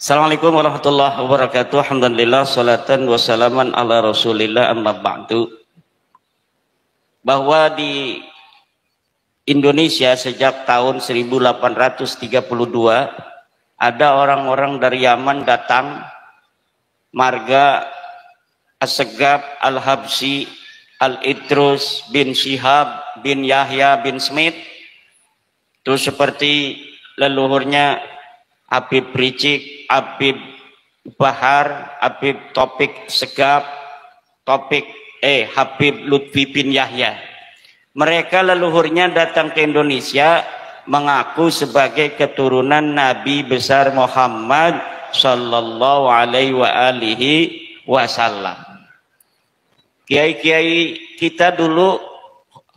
Assalamualaikum warahmatullahi wabarakatuh. Alhamdulillah, salatan wassalaman ala rasulillah, amma ba'du. Bahwa di Indonesia sejak tahun 1832 ada orang-orang dari Yaman datang, marga As-Segaf Al-Habsyi Al-Idrus bin Syihab bin Yahya bin Smith, itu seperti leluhurnya Habib Ricik, Habib Bahar, Habib Topik Segaf, Habib Lutfi bin Yahya. Mereka leluhurnya datang ke Indonesia mengaku sebagai keturunan Nabi besar Muhammad sallallahu alaihi wasallam. Kiai-kiai kita dulu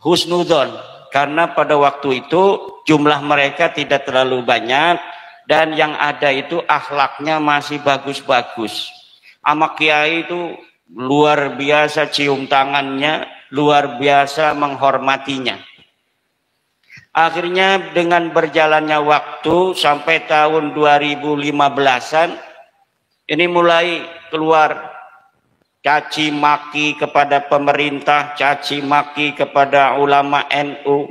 husnudzon karena pada waktu itu jumlah mereka tidak terlalu banyak dan yang ada itu akhlaknya masih bagus-bagus. Ama kiai itu luar biasa cium tangannya, luar biasa menghormatinya. Akhirnya dengan berjalannya waktu sampai tahun 2015-an ini mulai keluar caci maki kepada pemerintah, caci maki kepada ulama NU,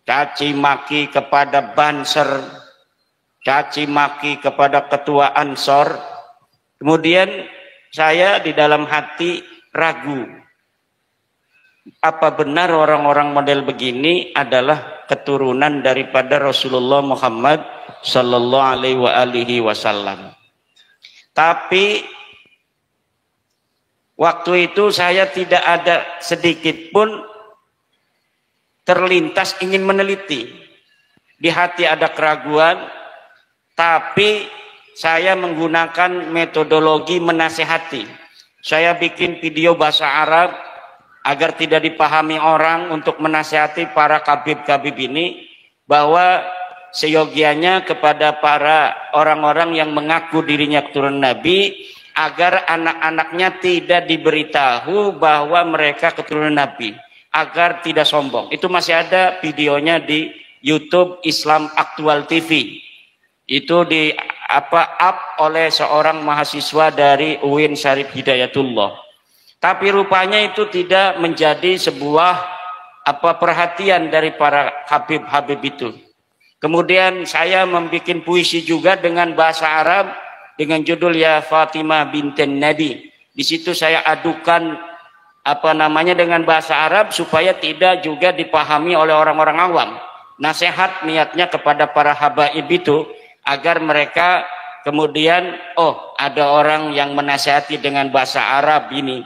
caci maki kepada Banser, caci maki kepada ketua Ansor. Kemudian saya di dalam hati ragu, apa benar orang-orang model begini adalah keturunan daripada Rasulullah Muhammad sallallahu alaihi wasallam. Tapi waktu itu saya tidak ada sedikit pun terlintas ingin meneliti. Di hati ada keraguan, tapi saya menggunakan metodologi menasehati. Saya bikin video bahasa Arab agar tidak dipahami orang untuk menasehati para kabib-kabib ini bahwa seyogianya kepada para orang-orang yang mengaku dirinya keturunan Nabi agar anak-anaknya tidak diberitahu bahwa mereka keturunan Nabi, agar tidak sombong. Itu masih ada videonya di YouTube Islam Aktual TV. Itu di up oleh seorang mahasiswa dari UIN Syarif Hidayatullah. Tapi rupanya itu tidak menjadi sebuah perhatian dari para habib-habib itu. Kemudian saya membuat puisi juga dengan bahasa Arab dengan judul Ya Fatimah binten Nabi. Di situ saya adukan dengan bahasa Arab supaya tidak juga dipahami oleh orang-orang awam. Nasihat niatnya kepada para habaib itu agar mereka kemudian ada orang yang menasihati dengan bahasa Arab ini.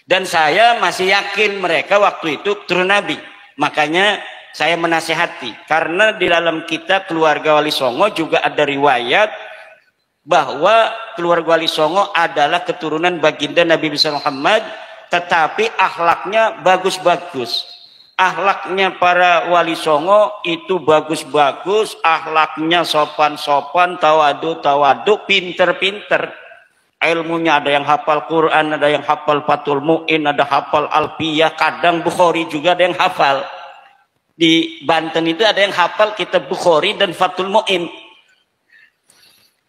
Dan saya masih yakin mereka waktu itu keturunan Nabi. Makanya saya menasihati. Karena di dalam kitab Keluarga Wali Songo juga ada riwayat bahwa keluarga Wali Songo adalah keturunan baginda Nabi besar Muhammad, tetapi akhlaknya bagus-bagus. Akhlaknya para Wali Songo itu bagus-bagus, akhlaknya sopan-sopan, tawadu, pinter-pinter. Ilmunya ada yang hafal Quran, ada yang hafal Fathul Mu'in, ada hafal Alfiyah, kadang Bukhari juga ada yang hafal. Di Banten itu ada yang hafal kitab Bukhari dan Fathul Mu'in.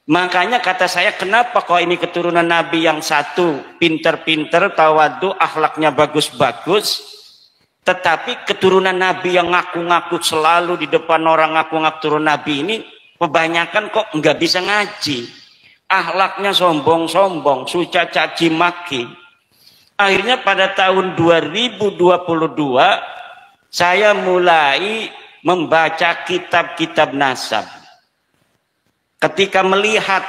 Makanya kata saya, kenapa kok ini keturunan Nabi yang satu pinter-pinter, tawadu, akhlaknya bagus-bagus, tetapi keturunan Nabi yang ngaku-ngaku selalu di depan orang ngaku-ngaku turun Nabi ini kebanyakan kok nggak bisa ngaji, akhlaknya sombong-sombong, suka caci maki. Akhirnya pada tahun 2022 saya mulai membaca kitab-kitab nasab. Ketika melihat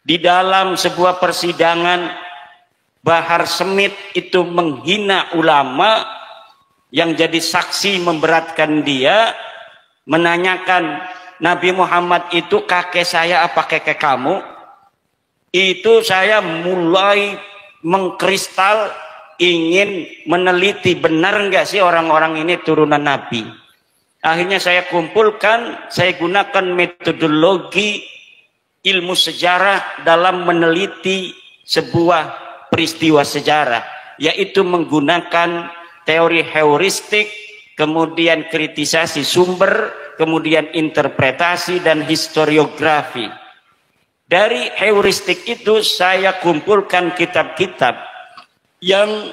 di dalam sebuah persidangan Bahar Smith itu menghina ulama, yang jadi saksi memberatkan dia, menanyakan Nabi Muhammad itu kakek saya apa kakek kamu, itu saya mulai mengkristal ingin meneliti benar nggak sih orang-orang ini turunan Nabi. Akhirnya saya kumpulkan, saya gunakan metodologi ilmu sejarah dalam meneliti sebuah peristiwa sejarah, yaitu menggunakan teori heuristik, kemudian kritisasi sumber, kemudian interpretasi dan historiografi. Dari heuristik itu saya kumpulkan kitab-kitab yang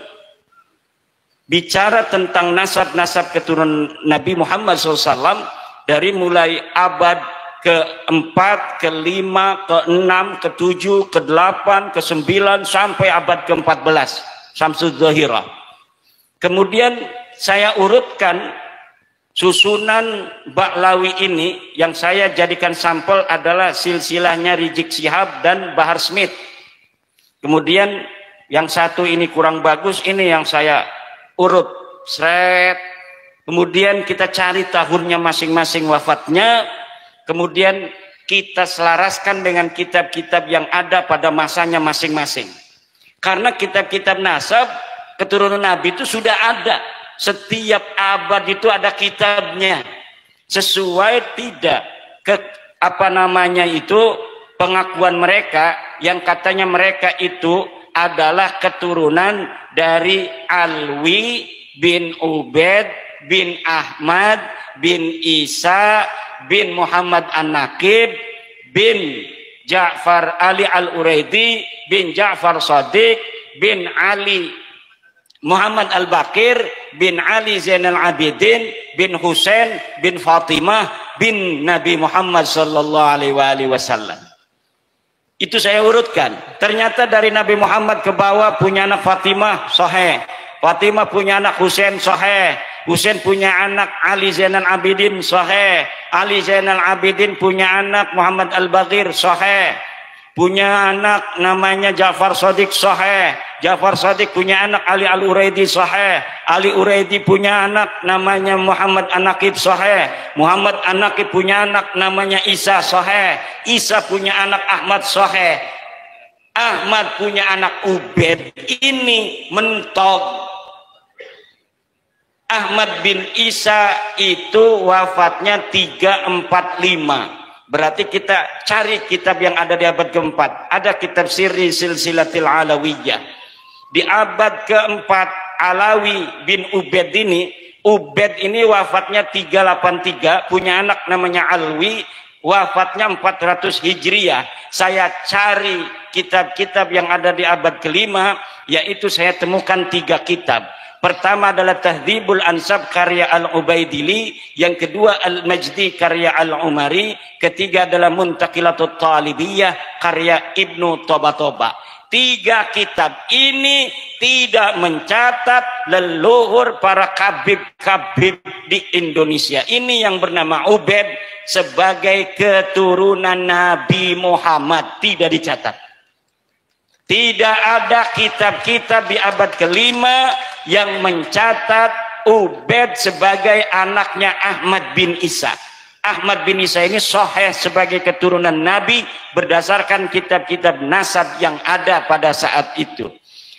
bicara tentang nasab-nasab keturunan Nabi Muhammad SAW dari mulai abad ke-4, ke-5, ke-6, ke-7, ke-8, ke-9 sampai abad ke-14 Syamsul Zahirah. Kemudian saya urutkan susunan Ba'lawi ini yang saya jadikan sampel adalah silsilahnya Rizik Syihab dan Bahar Smith. Kemudian yang satu ini kurang bagus, ini yang saya urut. Kemudian kita cari tahunnya masing-masing wafatnya. Kemudian kita selaraskan dengan kitab-kitab yang ada pada masanya masing-masing. Karena kitab-kitab nasab keturunan Nabi itu sudah ada. Setiap abad itu ada kitabnya. Sesuai tidak pengakuan mereka yang katanya mereka itu adalah keturunan dari Alwi bin Ubaid bin Ahmad bin Isa bin Muhammad An-Naqib bin Ja'far Ali Al-Uraidi bin Ja'far Shadiq bin Ali Muhammad Al-Baqir bin Ali Zainal Abidin bin Husain bin Fatimah bin Nabi Muhammad sallallahu alaihi wasallam. Itu saya urutkan. Ternyata dari Nabi Muhammad ke bawah punya anak Fatimah, sahih. Fatimah punya anak Husain, sahih. Husain punya anak Ali Zainal Abidin, sahih. Ali Zainal Abidin punya anak Muhammad Al-Baqir, sahih. Punya anak namanya Ja'far Shadiq, sahih. Ja'far Shadiq punya anak Ali Al-Uraidi, sahih. Ali Uraidi punya anak namanya Muhammad An-Naqib, sahih. Muhammad An-Naqib punya anak namanya Isa, sahih. Isa punya anak Ahmad, sahih. Ahmad punya anak Ubaid. Ini mentok. Ahmad bin Isa itu wafatnya 345. Berarti kita cari kitab yang ada di abad ke-4. Ada kitab Sirri Silsilatil Alawiyah. Di abad ke-4 Alawi bin Ubaid ini, Ubaid ini wafatnya 383, punya anak namanya Alwi, wafatnya 400 Hijriah. Saya cari kitab-kitab yang ada di abad ke-5, yaitu saya temukan 3 kitab. Pertama adalah Tahdzibul Ansab karya Al-Ubaidili, yang kedua Al-Majdi karya Al-Umari, ketiga adalah Muntaqilatut Talibiyah karya Ibnu Tobatoba. 3 kitab ini tidak mencatat leluhur para kabib-kabib di Indonesia. Ini yang bernama Ubaid sebagai keturunan Nabi Muhammad, tidak dicatat. Tidak ada kitab-kitab di abad ke-5 yang mencatat Ubaid sebagai anaknya Ahmad bin Isa. Ahmad bin Isa ini sahih sebagai keturunan Nabi berdasarkan kitab-kitab nasab yang ada pada saat itu.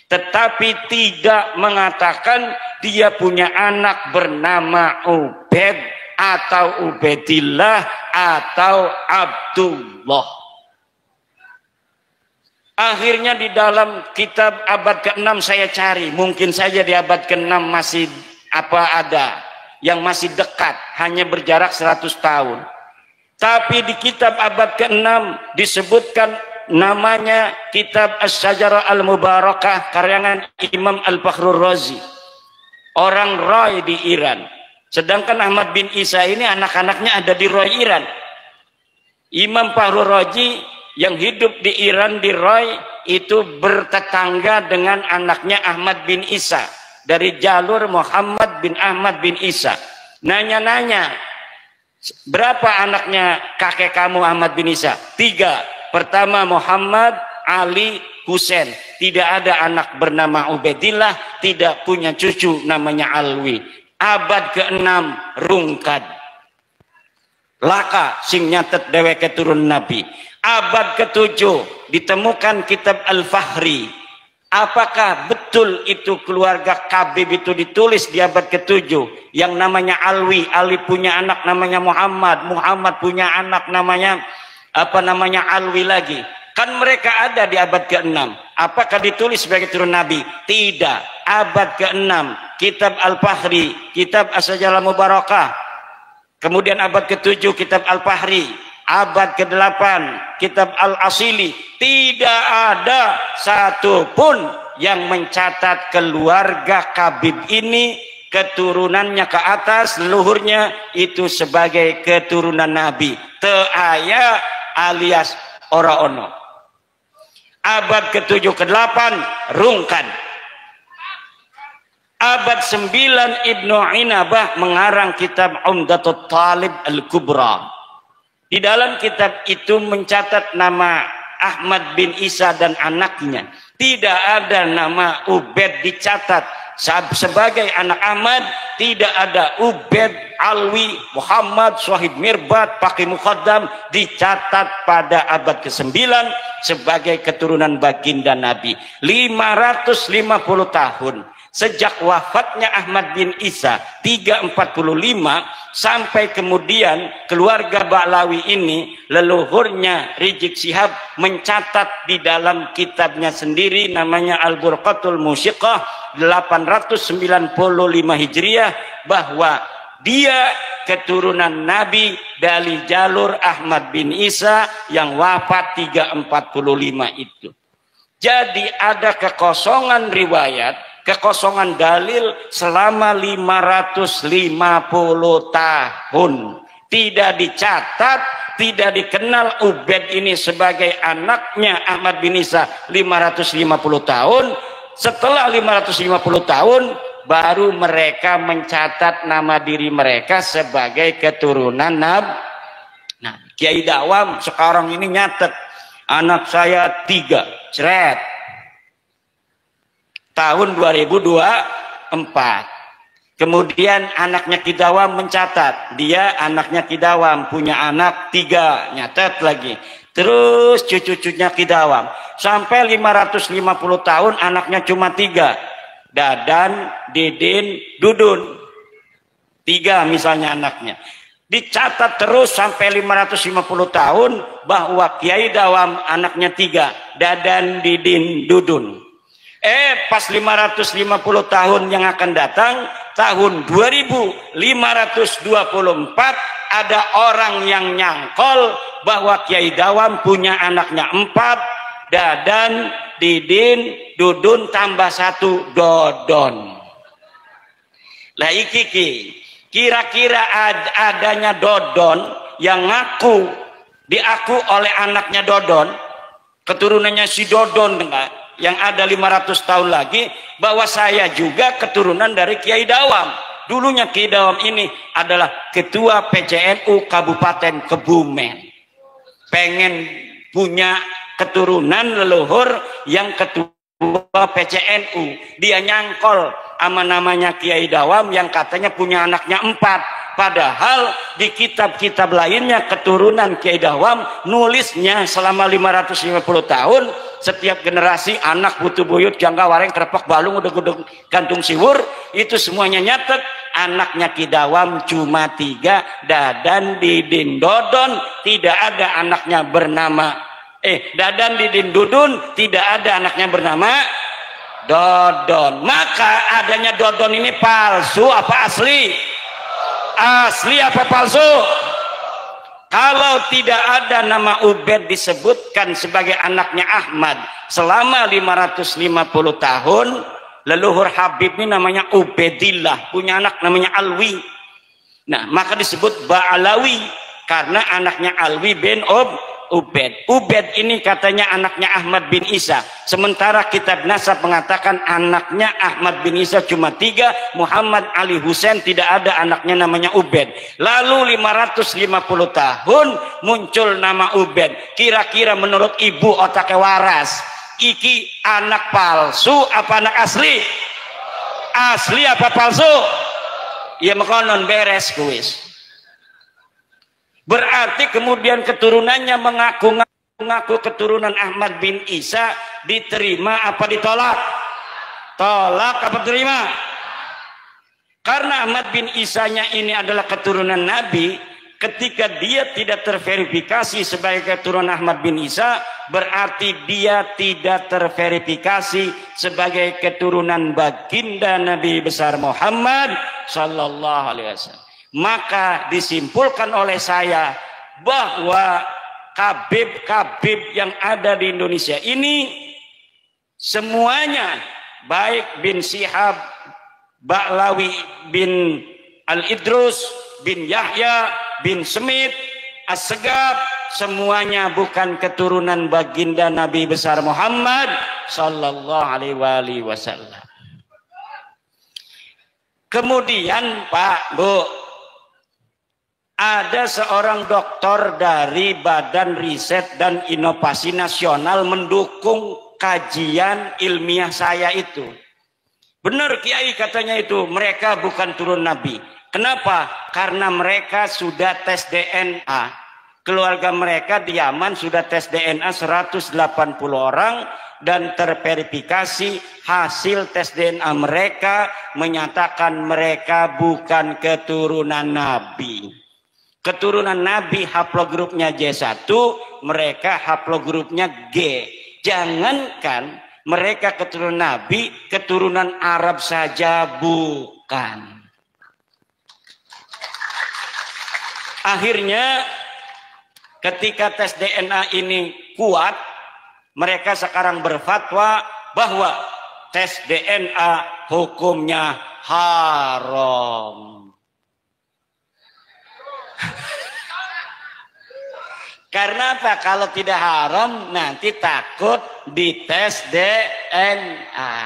Tetapi tidak mengatakan dia punya anak bernama Ubaid atau Ubaidillah atau Abdullah. Akhirnya di dalam kitab abad ke-6 saya cari, mungkin saja di abad ke-6 masih ada yang masih dekat, hanya berjarak 100 tahun. Tapi di kitab abad ke-6 disebutkan namanya kitab As-Syajarah Al-Mubarakah karangan Imam Al-Fakhrur Razi, orang Roy di Iran. Sedangkan Ahmad bin Isa ini anak-anaknya ada di Roy Iran. Imam Fakhrur Razi yang hidup di Iran di Roy itu bertetangga dengan anaknya Ahmad bin Isa dari jalur Muhammad bin Ahmad bin Isa. Nanya-nanya, berapa anaknya kakek kamu Ahmad bin Isa? 3. Pertama Muhammad, Ali, Husain. Tidak ada anak bernama Ubaidillah, tidak punya cucu namanya Alwi. Abad ke-6 rungkad. Laka sing nyatet dheweke turun Nabi. Abad ke-7 ditemukan kitab Al-Fahri. Apakah betul itu keluarga Kabib itu ditulis di abad ke-7 yang namanya Alwi? Ali punya anak namanya Muhammad, Muhammad punya anak namanya Alwi lagi. Kan mereka ada di abad ke-6. Apakah ditulis sebagai turun Nabi? Tidak. Abad ke-6 kitab Al-Fahri, kitab As-Syajarah Mubarakah. Kemudian abad ke-7 kitab Al-Fahri. abad ke-8 kitab Al-Asili, tidak ada satupun yang mencatat keluarga Kabib ini keturunannya ke atas, leluhurnya itu sebagai keturunan Nabi. Teu aya alias ora ono. Abad ke-7 ke-8 rungkan. Abad 9 Ibnu Inabah mengarang kitab Umdatut Talib Al-Kubra. Di dalam kitab itu mencatat nama Ahmad bin Isa dan anaknya. Tidak ada nama Ubaid dicatat sebagai anak Ahmad. Tidak ada Ubaid, Alwi, Muhammad, Syahid Mirbat, Paqi Muqaddam dicatat pada abad ke-9 sebagai keturunan baginda Nabi. 550 tahun sejak wafatnya Ahmad bin Isa 345 sampai kemudian keluarga Ba'lawi ini, leluhurnya Rizik Syihab mencatat di dalam kitabnya sendiri namanya Al-Burqatul Musyiqah 895 Hijriah bahwa dia keturunan Nabi dari jalur Ahmad bin Isa yang wafat 345 itu. Jadi ada kekosongan riwayat, kekosongan dalil selama 550 tahun. Tidak dicatat, tidak dikenal Ubaid ini sebagai anaknya Ahmad bin Isa 550 tahun. Setelah 550 tahun baru mereka mencatat nama diri mereka sebagai keturunan Nabi. Nah, Kiai Dawam sekarang ini nyatet anak saya 3, cret. Tahun 2024. Kemudian anaknya Ki Dawam mencatat, dia anaknya Ki Dawam punya anak 3, nyatet lagi. Terus cucu-cucunya Ki Dawam sampai 550 tahun anaknya cuma 3. Dadan, Didin, Dudun. 3 misalnya anaknya. Dicatat terus sampai 550 tahun bahwa Kiai Dawam anaknya 3, Dadan, Didin, Dudun. Pas 550 tahun yang akan datang, tahun 2524, ada orang yang nyangkol bahwa Kiai Dawam punya anaknya 4, Dadan, Didin, Dudun tambah 1, Dodon. Lah iki kira-kira adanya Dodon yang diaku oleh anaknya Dodon, keturunannya si Dodon yang ada 500 tahun lagi, bahwa saya juga keturunan dari Kiai Dawam. Dulunya Kiai Dawam ini adalah ketua PCNU Kabupaten Kebumen. Pengen punya keturunan leluhur yang ketua PCNU. Dia nyangkol sama namanya Kiai Dawam yang katanya punya anaknya 4. Padahal di kitab-kitab lainnya keturunan Kiai Dawam nulisnya selama 550 tahun, setiap generasi anak butuh buyut jangka wareng kerepek balung udah gantung siwur, itu semuanya nyatet anaknya Kiai Dawam cuma 3, Dadan, Didin, Dodon. Tidak ada anaknya bernama Dadan, Didin, Dudun, tidak ada anaknya bernama Dodon. Maka adanya Dodon ini palsu apa asli? Asli apa palsu? Kalau tidak ada nama Ubaid disebutkan sebagai anaknya Ahmad selama 550 tahun, leluhur Habib ini namanya Ubaidillah, punya anak namanya Alwi. Nah, maka disebut Ba'alawi karena anaknya Alwi bin Ubaid. Ubaid ini katanya anaknya Ahmad bin Isa. Sementara kitab nasab mengatakan anaknya Ahmad bin Isa cuma 3, Muhammad Ali Husain, tidak ada anaknya namanya Ubaid. Lalu 550 tahun muncul nama Ubaid. Kira-kira menurut ibu otaknya waras, iki anak palsu apa anak asli? Asli apa palsu? Ya mekonon beres kuis. Berarti kemudian keturunannya mengaku keturunan Ahmad bin Isa, diterima apa ditolak? Tolak apa terima? Karena Ahmad bin Isanya ini adalah keturunan Nabi, ketika dia tidak terverifikasi sebagai keturunan Ahmad bin Isa, berarti dia tidak terverifikasi sebagai keturunan baginda Nabi besar Muhammad sallallahu alaihi wasallam. Maka disimpulkan oleh saya bahwa kabib-kabib yang ada di Indonesia ini semuanya, baik bin Syihab, Ba'lawi bin Al-Idrus, bin Yahya, bin Smith, As-Segaf, semuanya bukan keturunan baginda Nabi besar Muhammad sallallahu alaihi wasallam. Kemudian Pak, Bu, ada seorang doktor dari Badan Riset dan Inovasi Nasional mendukung kajian ilmiah saya itu. Benar Kiai katanya itu, mereka bukan turun Nabi. Kenapa? Karena mereka sudah tes DNA. Keluarga mereka di Yaman sudah tes DNA 180 orang dan terverifikasi hasil tes DNA mereka menyatakan mereka bukan keturunan Nabi. Keturunan Nabi haplogrupnya J1, mereka haplogrupnya G. Jangankan mereka keturunan Nabi, keturunan Arab saja bukan. Akhirnya ketika tes DNA ini kuat, mereka sekarang berfatwa bahwa tes DNA hukumnya haram. Karena apa? Kalau tidak haram nanti takut dites DNA.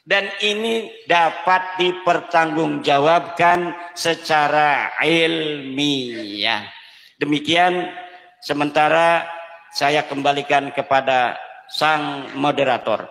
Dan ini dapat dipertanggungjawabkan secara ilmiah. Demikian, sementara saya kembalikan kepada sang moderator.